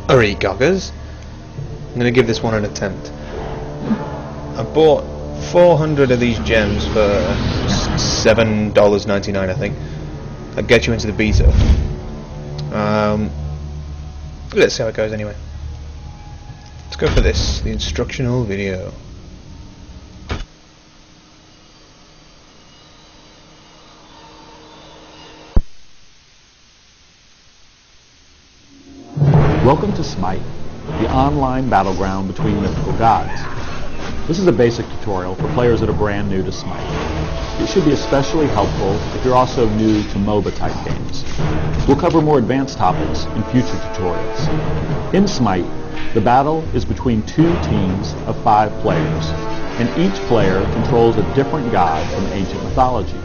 Alright, Goggers. I'm going to give this one an attempt. I bought 400 of these gems for $7.99, I think. That gets you into the beta. Let's see how it goes anyway. Let's go for this, the instructional video. Welcome to Smite, the online battleground between mythical gods. This is a basic tutorial for players that are brand new to Smite. It should be especially helpful if you're also new to MOBA type games. We'll cover more advanced topics in future tutorials. In Smite, the battle is between two teams of 5 players, and each player controls a different god from ancient mythology.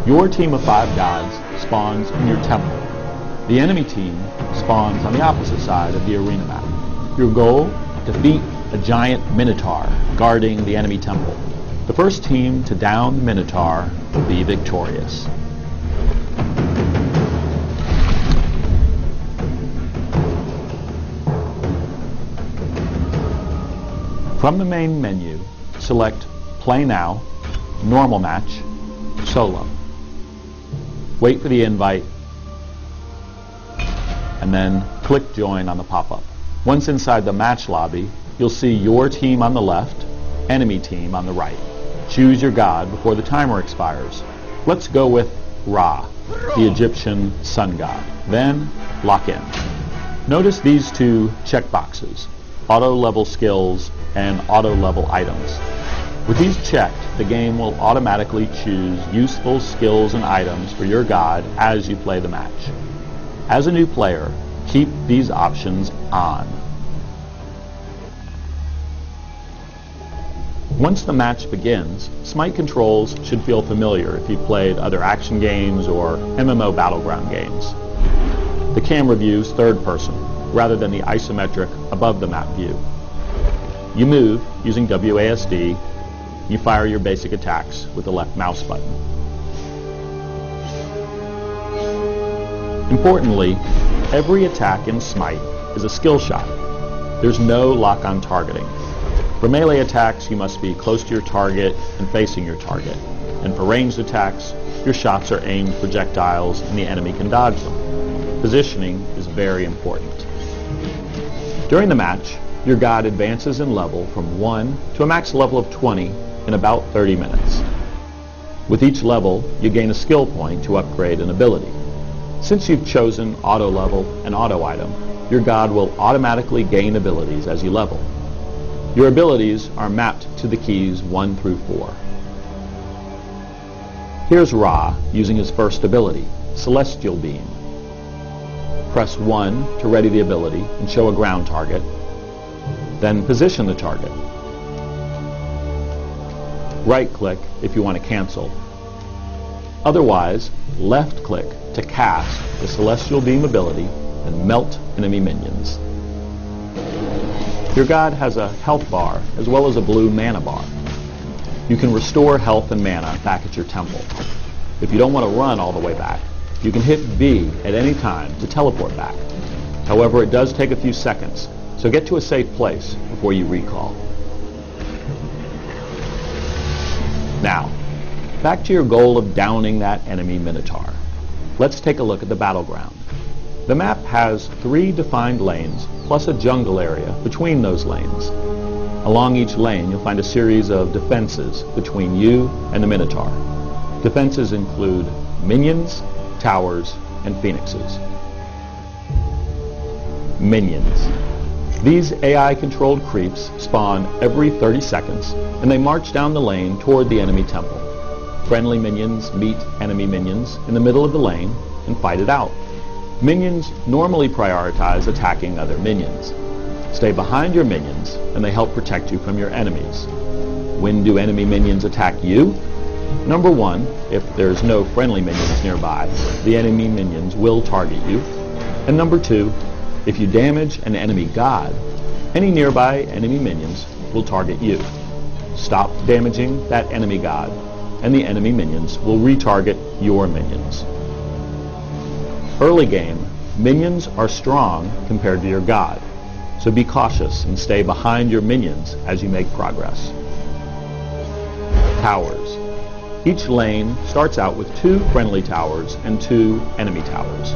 Your team of 5 gods spawns in your temple. The enemy team spawns on the opposite side of the arena map. Your goal? Defeat a giant minotaur guarding the enemy temple. The first team to down the minotaur will be victorious. From the main menu, select Play Now, Normal Match, Solo. Wait for the invite, and then click Join on the pop-up. Once inside the match lobby, you'll see your team on the left, enemy team on the right. Choose your god before the timer expires. Let's go with Ra, the Egyptian sun god. Then lock in. Notice these two checkboxes, auto level skills and auto level items. With these checked, the game will automatically choose useful skills and items for your god as you play the match. As a new player, keep these options on. Once the match begins, Smite controls should feel familiar if you've played other action games or MMO battleground games. The camera view is third person, rather than the isometric above the map view. You move using WASD. You fire your basic attacks with the left mouse button. Importantly, every attack in Smite is a skill shot. There's no lock-on targeting. For melee attacks, you must be close to your target and facing your target. And for ranged attacks, your shots are aimed projectiles and the enemy can dodge them. Positioning is very important. During the match, your god advances in level from 1 to a max level of 20 in about 30 minutes. With each level, you gain a skill point to upgrade an ability. Since you've chosen auto level and auto item, your god will automatically gain abilities as you level. Your abilities are mapped to the keys 1 through 4. Here's Ra using his first ability, Celestial Beam. Press 1 to ready the ability and show a ground target, then position the target. Right-click if you want to cancel. Otherwise, left-click to cast the Celestial Beam ability and melt enemy minions. Your god has a health bar as well as a blue mana bar. You can restore health and mana back at your temple. If you don't want to run all the way back, you can hit B at any time to teleport back. However, it does take a few seconds, so get to a safe place before you recall. Now, back to your goal of downing that enemy minotaur. Let's take a look at the battleground. The map has 3 defined lanes, plus a jungle area between those lanes. Along each lane, you'll find a series of defenses between you and the minotaur. Defenses include minions, towers, and phoenixes. Minions. These AI-controlled creeps spawn every 30 seconds, and they march down the lane toward the enemy temple. Friendly minions meet enemy minions in the middle of the lane and fight it out. Minions normally prioritize attacking other minions. Stay behind your minions, and they help protect you from your enemies. When do enemy minions attack you? Number 1, if there's no friendly minions nearby, the enemy minions will target you. And number 2, if you damage an enemy god, any nearby enemy minions will target you. Stop damaging that enemy god, and the enemy minions will retarget your minions. Early game, Minions are strong compared to your god, so be cautious and stay behind your minions as you make progress. Towers. Each lane starts out with 2 friendly towers and 2 enemy towers.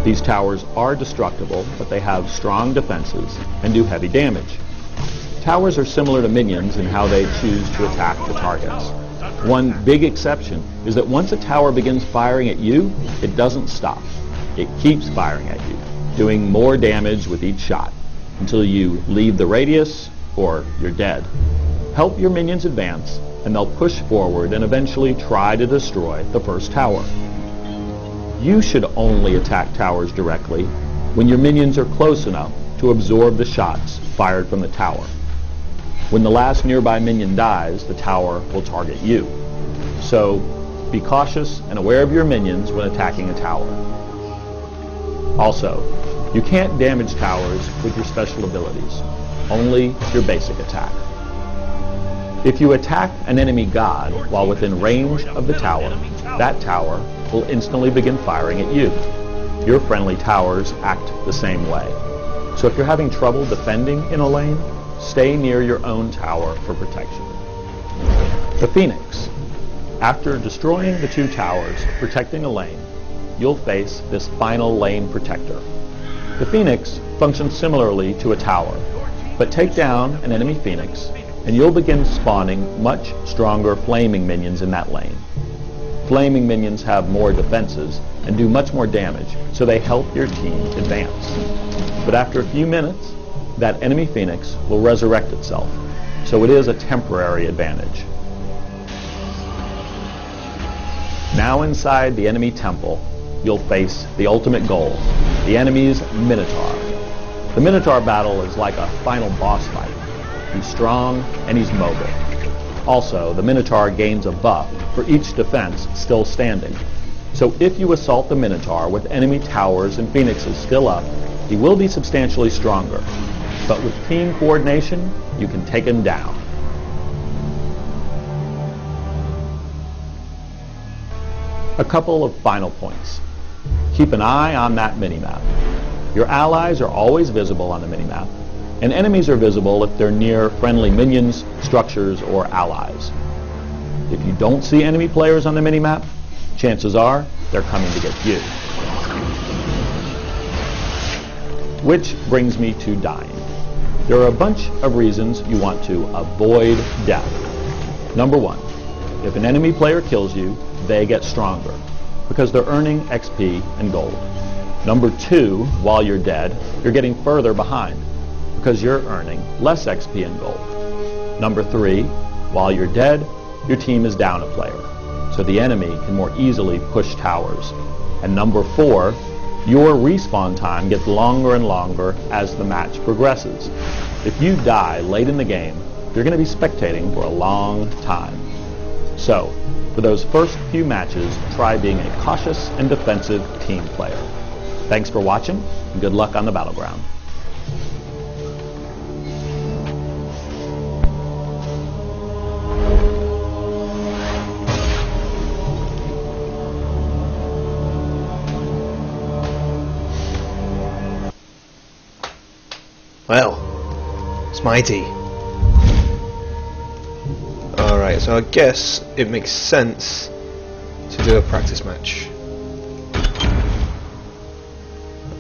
These towers are destructible, but they have strong defenses and do heavy damage. Towers are similar to minions in how they choose to attack the targets. One big exception is that once a tower begins firing at you, it doesn't stop. It keeps firing at you, doing more damage with each shot, until you leave the radius or you're dead. Help your minions advance, and they'll push forward and eventually try to destroy the first tower. You should only attack towers directly when your minions are close enough to absorb the shots fired from the tower. When the last nearby minion dies, the tower will target you. So be cautious and aware of your minions when attacking a tower. Also, you can't damage towers with your special abilities, only your basic attack. If you attack an enemy god while within range of the tower, that tower will instantly begin firing at you. Your friendly towers act the same way. So if you're having trouble defending in a lane, stay near your own tower for protection. The Phoenix. After destroying the 2 towers protecting a lane, you'll face this final lane protector. The Phoenix functions similarly to a tower, but take down an enemy Phoenix and you'll begin spawning much stronger flaming minions in that lane. Flaming minions have more defenses and do much more damage, so they help your team advance. But after a few minutes, that enemy Phoenix will resurrect itself, so it is a temporary advantage. Now inside the enemy temple, you'll face the ultimate goal, the enemy's Minotaur. The Minotaur battle is like a final boss fight. He's strong and he's mobile. Also, the Minotaur gains a buff for each defense still standing. So if you assault the Minotaur with enemy towers and Phoenixes still up, he will be substantially stronger. But with team coordination, you can take him down. A couple of final points. Keep an eye on that minimap. Your allies are always visible on the minimap, and enemies are visible if they're near friendly minions, structures, or allies. If you don't see enemy players on the minimap, chances are they're coming to get you. Which brings me to dying. There are a bunch of reasons you want to avoid death. Number 1, if an enemy player kills you, they get stronger because they're earning XP and gold. Number 2, while you're dead, you're getting further behind because you're earning less XP and gold. Number 3, while you're dead, your team is down a player, so the enemy can more easily push towers. And number 4, your respawn time gets longer and longer as the match progresses. If you die late in the game, you're going to be spectating for a long time. So, for those first few matches, try being a cautious and defensive team player. Thanks for watching, and good luck on the battleground. Well, Smitey. Alright, so I guess it makes sense to do a practice match.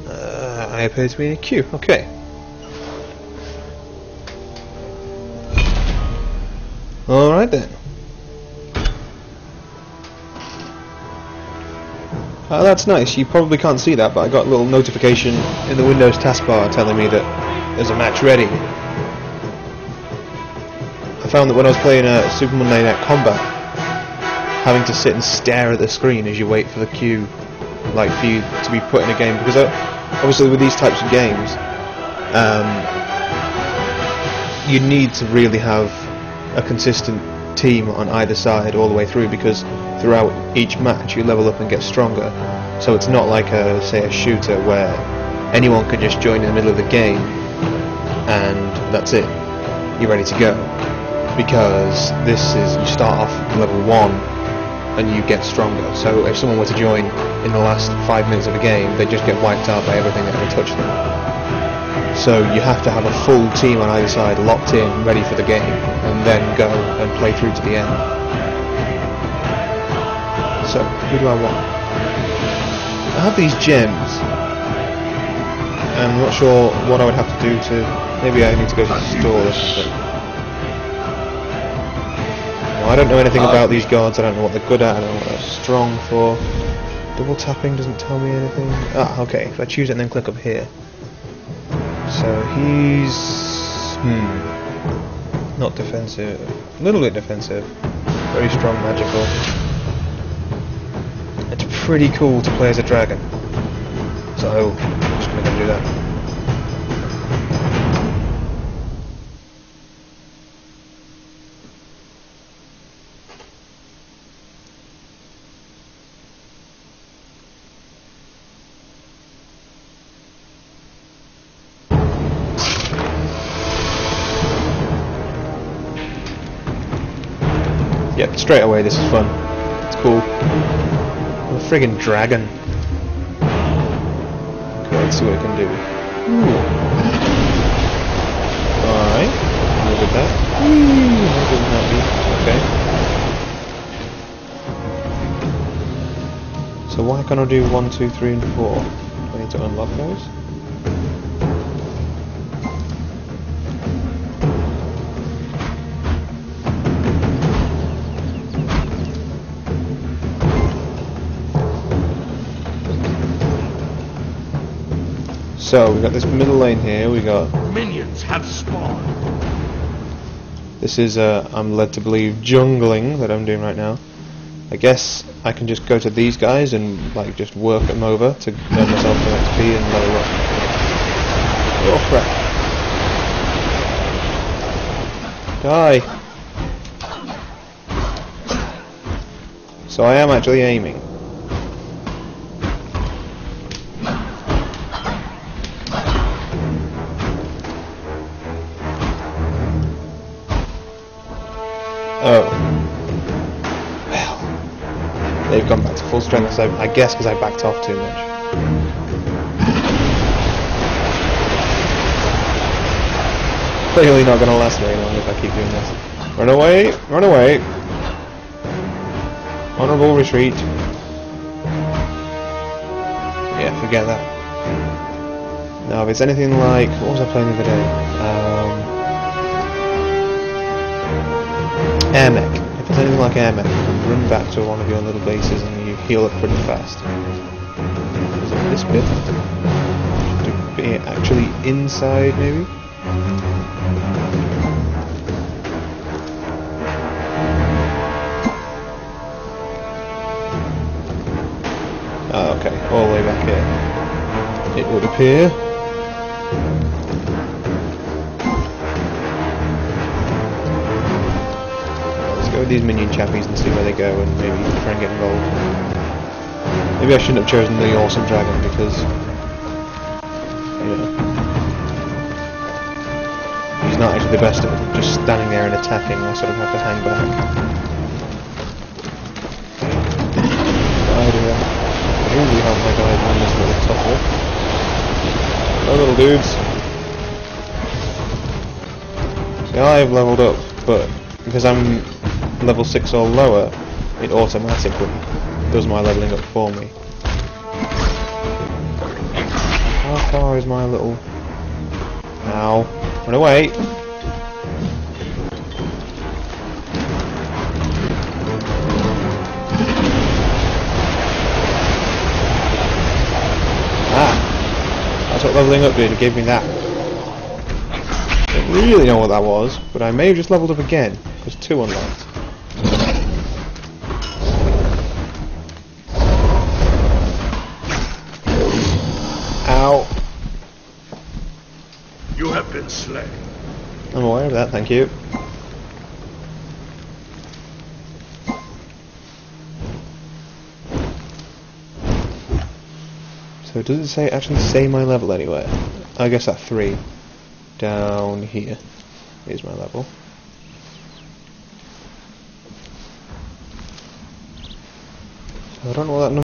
I appear to be in a queue, okay. Alright then. That's nice, you probably can't see that, but I got a little notification in the Windows taskbar telling me that there's a match ready. I found that when I was playing Super Monday Night Combat, having to sit and stare at the screen as you wait for the queue, like for you to be put in a game, because obviously with these types of games, you need to really have a consistent team on either side all the way through, because throughout each match you level up and get stronger. So it's not like say a shooter where anyone can just join in the middle of the game and that's it, you're ready to go. Because this is, you start off level 1 and you get stronger. So if someone were to join in the last 5 minutes of a game, they just get wiped out by everything that ever touched them. So you have to have a full team on either side locked in, ready for the game, and then go and play through to the end. So, who do I want? I have these gems. I'm not sure what I would have to do to... Maybe I need to go to the store or something. No, I don't know anything about these guards. I don't know what they're good at. I don't know what they're strong for. Double tapping doesn't tell me anything. Ah, okay. If I choose it and then click up here. So he's... not defensive. A little bit defensive. Very strong magical. It's pretty cool to play as a dragon. So, I'm just going to go do that. Yep, straight away this is fun. It's cool. I'm a friggin' dragon. Okay, let's see what it can do. Alright, look at that. That doesn't help me. Okay. So why can't I do 1, 2, 3 and 4? Do I need to unlock those? So we've got this middle lane here. We got minions have spawned. This is I'm led to believe jungling that I'm doing right now. I guess I can just go to these guys and like just work them over to earn myself some XP and level up. Oh crap! Die. So I am actually aiming. Oh. Well. They've gone back to full strength, so I guess because I backed off too much. Clearly not going to last very long if I keep doing this. Run away! Run away! Honourable retreat. Yeah, forget that. Now, if it's anything like... What was I playing the other day? Air mech. If it's anything like air mech, you can run back to one of your little bases and you heal up pretty fast. Is it this bit? To be actually inside, maybe? Oh, okay, all the way back here. It would appear. Go with these minion chappies and see where they go and maybe try and get involved. Maybe I shouldn't have chosen the awesome dragon because, you know, he's not actually the best at just standing there and attacking. I sort of have to hang back. Oh dear. Ooh, we have my guys on this little tussle. Hello little dudes. See, I've leveled up, but because I'm level 6 or lower, it automatically does my leveling up for me. How far is my little... Ow. Run away! Ah! That's what leveling up did, it gave me that. I don't really know what that was, but I may have just leveled up again. There's 2 unlocked. Ow. You have been slain. I'm aware of that, thank you. So does it actually say my level anywhere? I guess at 3. Down here is my level. I don't know what that